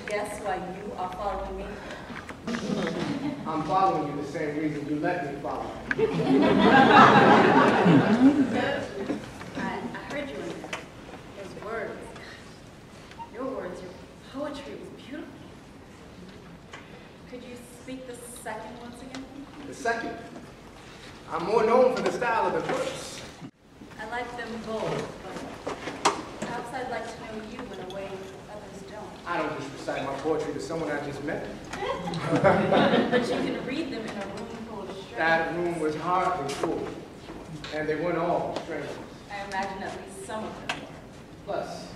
guess why you are following me? I'm following you the same reason you let me follow you. I heard you in there. Those words. Your words, your poetry was beautiful. Could you speak the second once again? The second? I'm more known for the style of the first. I like them both, but perhaps I'd like to know you in a way others don't. I don't just recite my poetry to someone I just met. But you can read them in a room full of strangers. That room was hardly full, and they weren't all strangers. I imagine at least some of them were. Plus,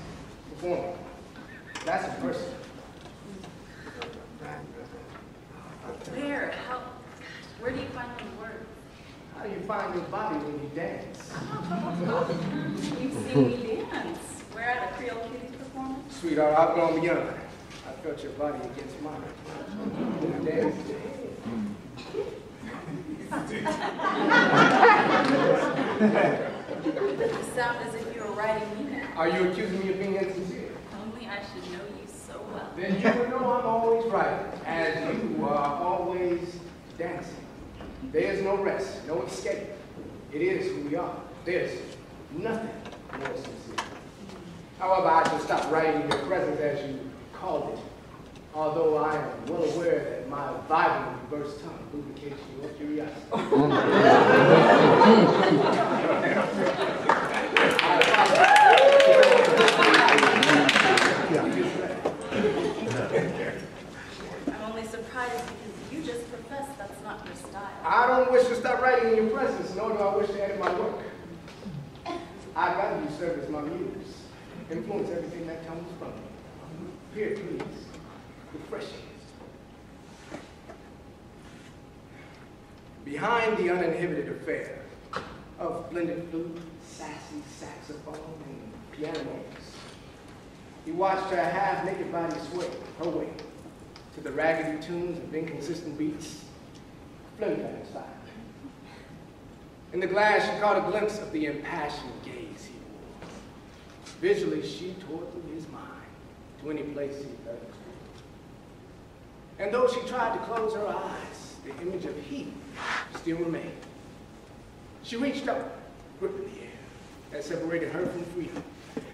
performing. That's a person. Where? How? Where do you find those words? How do you find your body when you dance? You've seen me dance. Where at a Creole Kitties performance? Sweetheart, I've gone beyond. I felt your body against mine. When you danced. You sound as if you were writing me now. Are you accusing me of being insincere? Only I should know you so well. Then you would know I'm always right, as you are always dancing. There's no rest, no escape. It is who we are. There's nothing more sincere. However, I shall stop writing in your presence as you called it, although I am well aware that my vibrant reverse tongue lubricates your curiosity. I'm only surprised because you just professed that's not your style. I don't wish to stop writing in your presence, nor do I wish to edit my work. I value you serve as my muse. Influence everything that comes from me. Here, please. Refreshing. Behind the uninhibited affair of blended flute, sassy saxophone, and pianos, he watched her half-naked body sway her way to the raggedy tunes of inconsistent beats, flim-flam style. In the glass, she caught a glimpse of the impassioned gaze he wore. Visually, she tore through his mind to any place he felt. And though she tried to close her eyes, the image of he still remained. She reached up, gripping the air that separated her from freedom,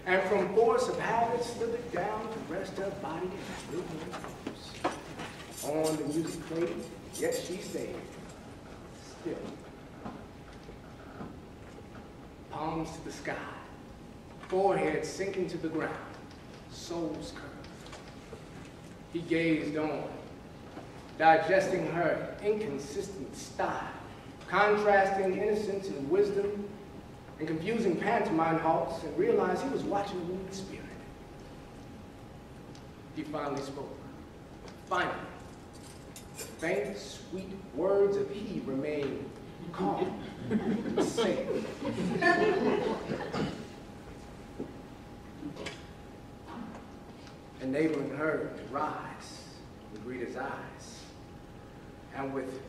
and from force of habit slithered down to rest her body in her little arms. On the music played, yet she stayed still. Palms to the sky, forehead sinking to the ground, soles curved. He gazed on, digesting her inconsistent style, contrasting innocence and wisdom, and confusing pantomime halts, and realized he was watching a moving spirit. He finally spoke. Finally, the faint, sweet words of he remained calm, safe. Enabling her to rise and greet his eyes, and with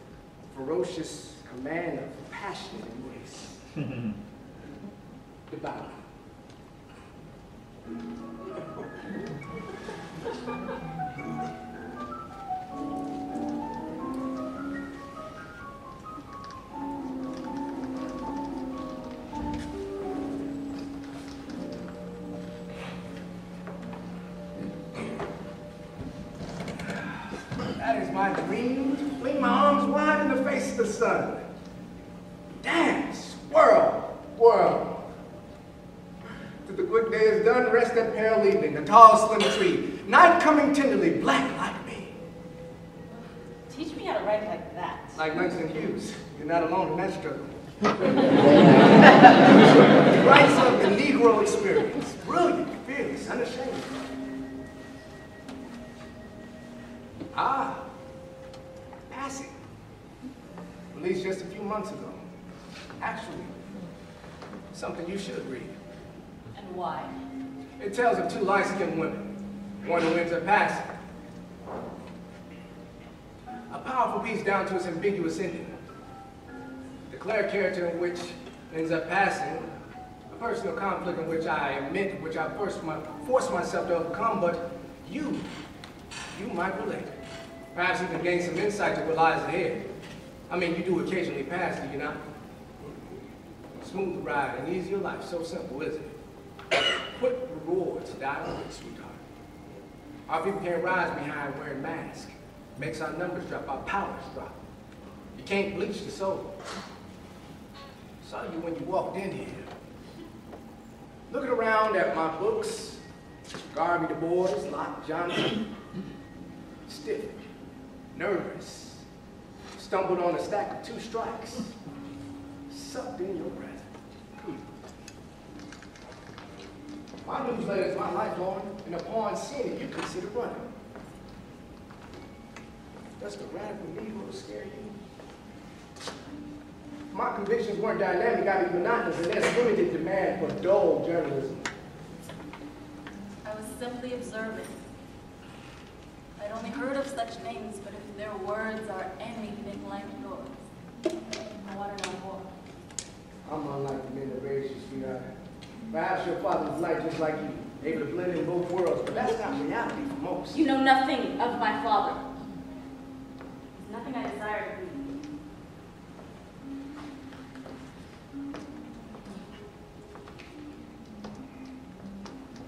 ferocious command of passionate embrace, devour. That is my dream, to fling my arms wide in the face of the sun. Dance, whirl, whirl. Till the quick day is done, rest that pale evening, the tall, slim tree, night coming tenderly, black like me. Teach me how to write like that. Like Langston Hughes, you're not alone in that struggle. He writes of the Negro experience, brilliant, fearless, unashamed. Ah, Passing. Released just a few months ago. Actually, something you should read. And why? It tells of two light-skinned women, one who ends up passing. A powerful piece down to its ambiguous ending. The Claire character in which ends up passing, a personal conflict in which I admit, which I forced myself to overcome, but you might relate. Perhaps you can gain some insight to what lies ahead. I mean, you do occasionally pass, do you not? Smooth ride and easy your life, so simple, isn't it? Quick rewards, die quick, sweetheart. Our people can't rise behind wearing masks. Makes our numbers drop, our powers drop. You can't bleach the soul. Saw you when you walked in here. Looking around at my books, Garvey Du Bois, Locke Johnson, stiff, nervous, stumbled on a stack of 2 strikes, sucked in your breath. My newsletter is my lifeline, and upon seeing it, you consider running. Does the radical Negro scare you? My convictions weren't dynamic, I'd be monotonous, and there's limited demand for dull journalism. I was simply observing. I'd only heard of such names, but if their words are anything like yours, I want to know more. I'm unlike the men that raised you, sweetheart. Perhaps your father was like just like you, able to blend in both worlds, but that's not reality for most. You know nothing of my father. There's nothing I desire to be.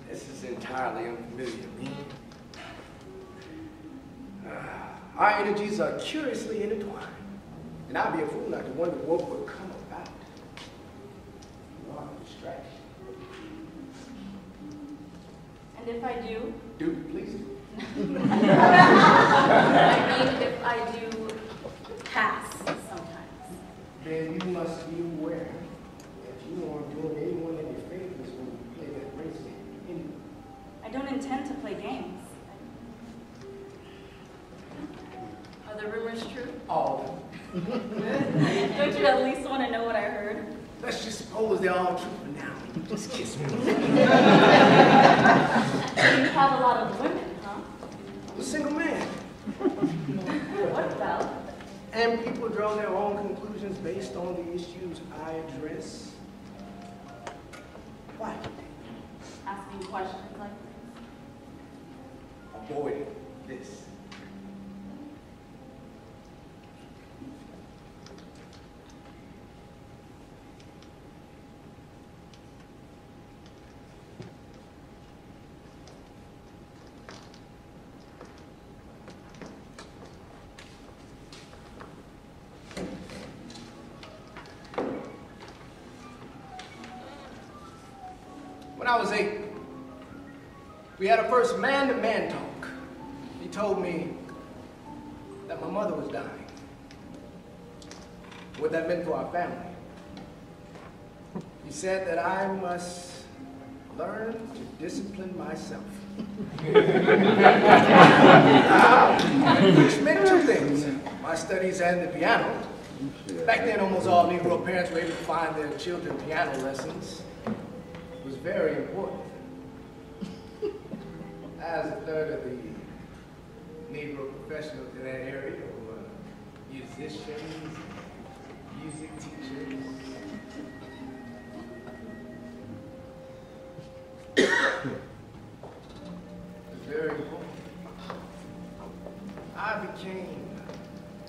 This is entirely unfamiliar to me. Our energies are curiously intertwined, and I'd be a fool not to wonder what would come about. You are a distraction. And if I do? Do, please do. I mean, if I do pass sometimes. Then you must be aware that you aren't doing anyone any favors when you play that race game anyway. I don't intend to play games. Are the rumors true? All of them. Don't you at least want to know what I heard? Let's just suppose they're all true for now. Just kiss me. You have a lot of women, huh? I'm a single man. What about? And people draw their own conclusions based on the issues I address. Why? Asking questions like this? Avoid this. When I was 8, we had a first man-to-man talk. He told me that my mother was dying. What that meant for our family. He said that I must learn to discipline myself. Which meant 2 things, my studies and the piano. Back then, almost all Negro parents were able to find their children piano lessons. It was very important. As a third of the Negro professionals in that area were musicians, music teachers. It was very important. I became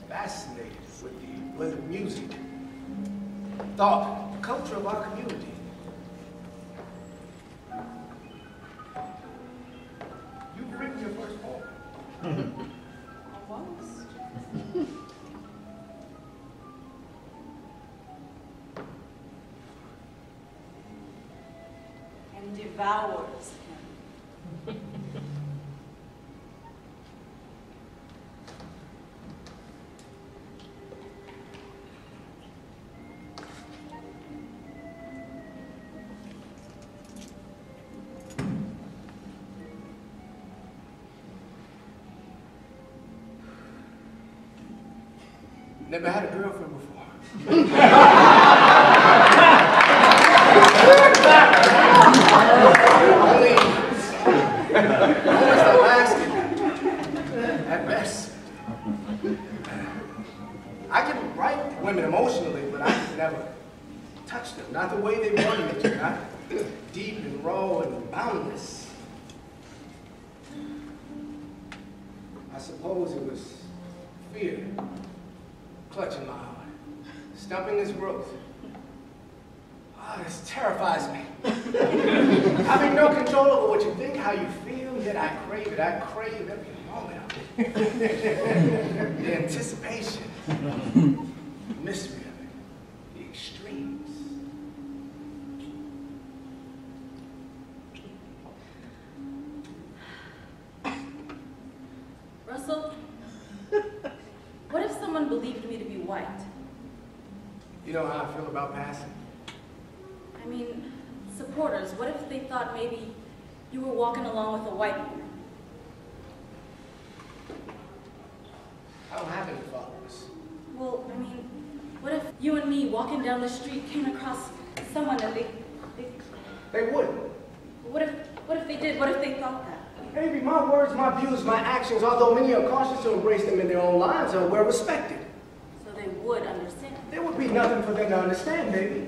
fascinated with the blend of music, thought, culture of our community. You've written your first poem. Almost. And devours him. Never had a girlfriend before. Only moments that lasted, at best. I can write women emotionally, but I could never touch them. Not the way they wanted me to. Not deep and raw and boundless. I suppose it was fear clutching my heart, stumping its growth. Ah, this terrifies me. Having no control over what you think, how you feel, yet I crave it. I crave every moment of it. The anticipation, the mystery of it, the extremes. Russell, what if someone believed me to be white? You know how I feel about passing? I mean, supporters, what if they thought maybe you were walking along with a white woman? I don't have any followers. Well, I mean, what if you and me walking down the street came across someone and they wouldn't. what if they did? What if they thought that? Maybe my words, my views, my actions, although many are cautious to embrace them in their own lives, are well respected. So they would understand. There would be nothing for them to understand, baby.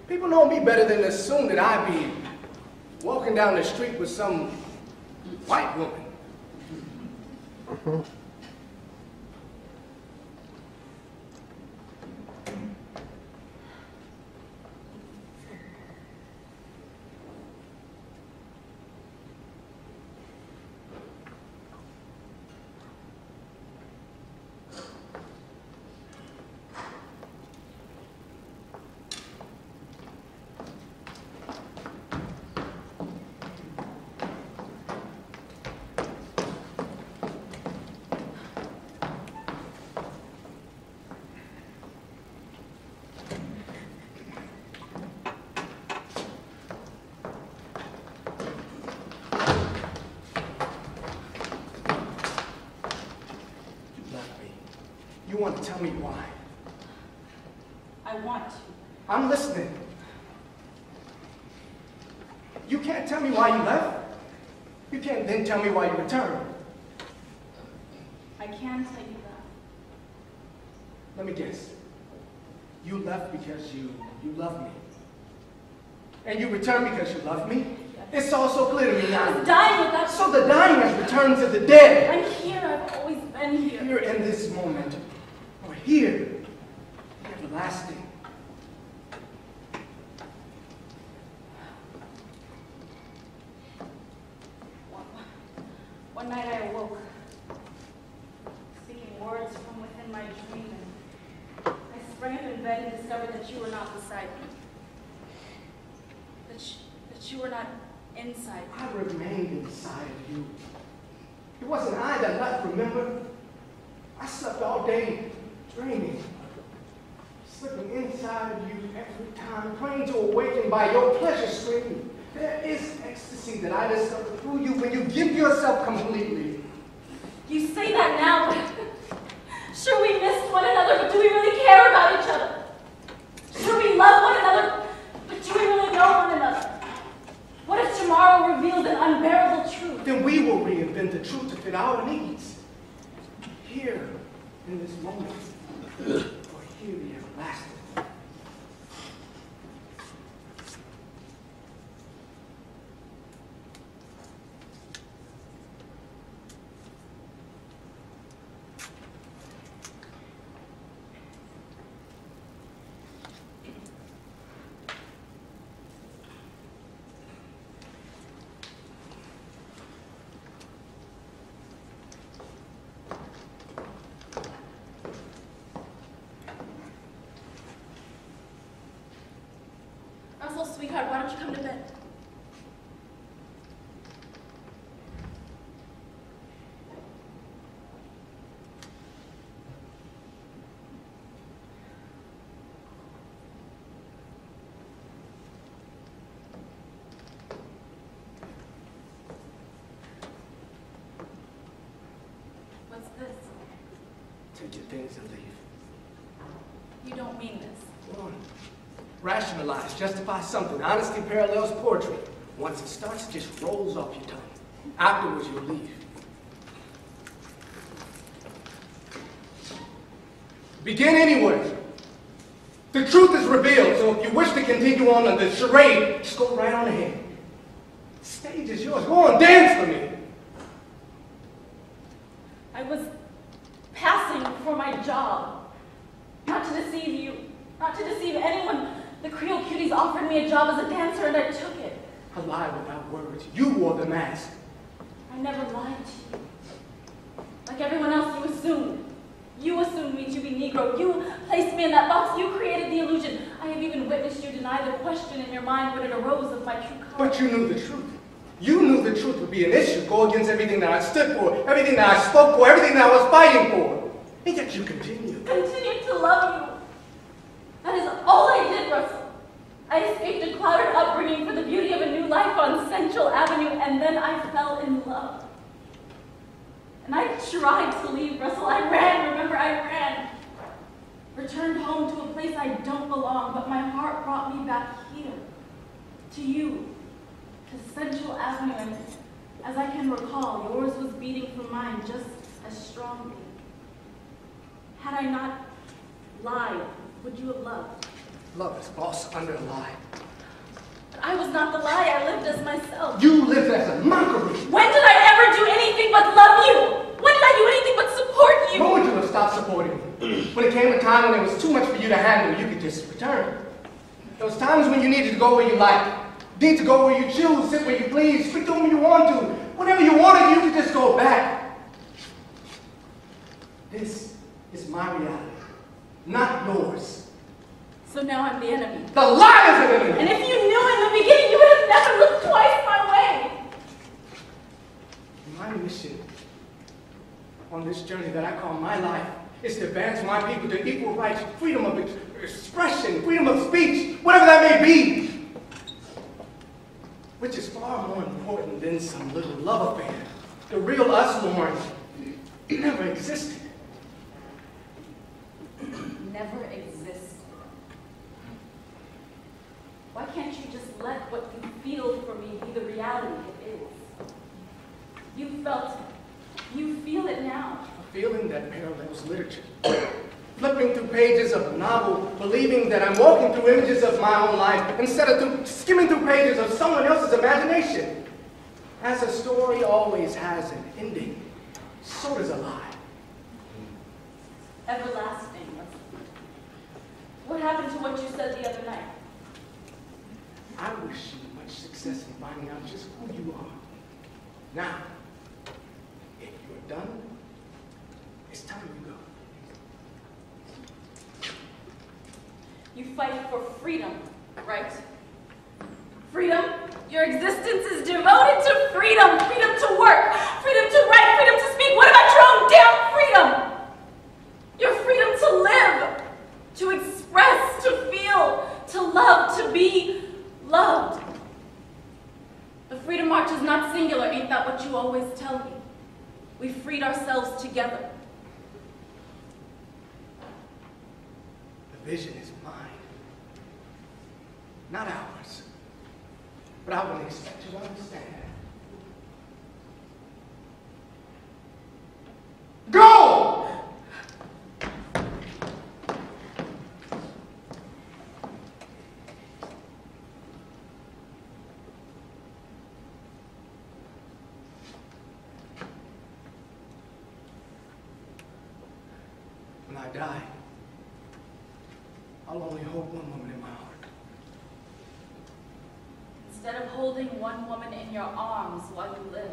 People know me better than to assume that I'd be walking down the street with some white woman. You want to tell me why? I want to. I'm listening. You can't tell me why you left. You can't then tell me why you returned. I can tell you that. Let me guess. You left because you love me. And you returned because you love me? It's all so clear to me now. I was dying without. So the dying has returned to the dead. I'm here. I've always been here. Here in this moment. Or here. Everlasting. One night I awoke, speaking words from within my dream, and I sprang up in bed and discovered that you were not beside me. That you were not inside me. I remained inside of you. It wasn't I that left, remember? I slept all day dreaming. Slipping inside of you every time, praying to awaken by your pleasure scream. There is ecstasy that I discover through you when you give yourself completely. You say that now, but sure we missed one another, but do we really care about each other? Sure we love one another, but do we really know one another? What if tomorrow reveals an unbearable truth? Then we will reinvent the truth to fit our needs. Here, in this moment, or here the everlasting. Russell, sweetheart, why don't you come to bed? What's this? Take your things and leave. You don't mean this. Come on. Rationalize, justify something. Honesty parallels poetry. Once it starts, it just rolls off your tongue. Afterwards, you'll leave. Begin anywhere. The truth is revealed, so if you wish to continue on the charade, just go right on ahead. The stage is yours. Go on, dance for me. I was passing for my job. Not to deceive you, not to deceive anyone. The Creole cuties offered me a job as a dancer and I took it. A lie without words. You wore the mask. I never lied to you. Like everyone else, you assumed. You assumed me to be Negro. You placed me in that box. You created the illusion. I have even witnessed you deny the question in your mind when it arose of my true color. But you knew the truth. You knew the truth would be an issue, go against everything that I stood for, everything that I spoke for, everything that I was fighting for. And yet you continued. Continued to love you. That is all I did, Russell. I escaped a clouded upbringing for the beauty of a new life on Central Avenue, and then I fell in love. And I tried to leave, Russell. I ran, remember, I ran. Returned home to a place I don't belong, but my heart brought me back here, to you, to Central Avenue, and as I can recall, yours was beating for mine just as strongly. Had I not lied, would you have loved? Love is false under a lie. But I was not the lie, I lived as myself. You lived as a mockery. When did I ever do anything but love you? When did I do anything but support you? When would you have stopped supporting me? When it came a time when it was too much for you to handle, you could just return. There was times when you needed to go where you liked. You need to go where you choose, sit where you please, speak to whom you want to. Whenever you wanted, you could just go back. This is my reality, not yours. So now I'm the enemy. The lie is an enemy. And if you knew in the beginning, you would have never looked twice my way. My mission on this journey that I call my life is to advance my people to equal rights, freedom of expression, freedom of speech, whatever that may be. Which is far more important than some little love affair. The real us, Lauren, never existed. Never existed. Why can't you just let what you feel for me be the reality it is? You felt it. You feel it now. A feeling that parallels literature. Flipping through pages of a novel, believing that I'm walking through images of my own life, instead of skimming through pages of someone else's imagination. As a story always has an ending, so does a lie. Everlasting. What happened to what you said the other night? I wish you much success in finding out just who you are. Now, if you're done, it's time to go. You fight for freedom, right? Freedom? Your existence is devoted to freedom. Freedom to work, freedom to write, freedom to speak. What about your own damn freedom? Your freedom to live, to express, to feel, to love, to be loved. The Freedom March is not singular, ain't that what you always tell me? We freed ourselves together. The vision is mine, not ours. But I would expect you to understand that. Go! When I die, I'll only hold one woman in my heart. Instead of holding one woman in your arms while you live,